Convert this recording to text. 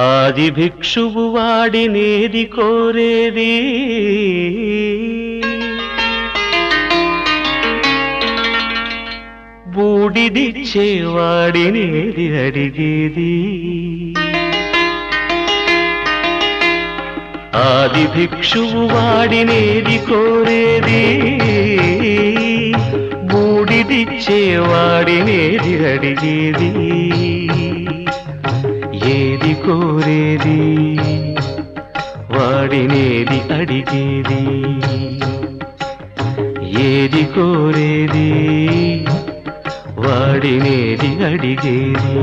ఆది భిక్షువు వాడినేది కోరేది, బూడిదిచ్చేవాడినేది అడిగేది. ఆది భిక్షువు వాడినేది కోరేది, బూడిదిచ్చేవాడినేది అడిగేది. ఏది కోరేది వాడినేది అడిగేది, ఏది కోరేది వాడినేది అడిగేది.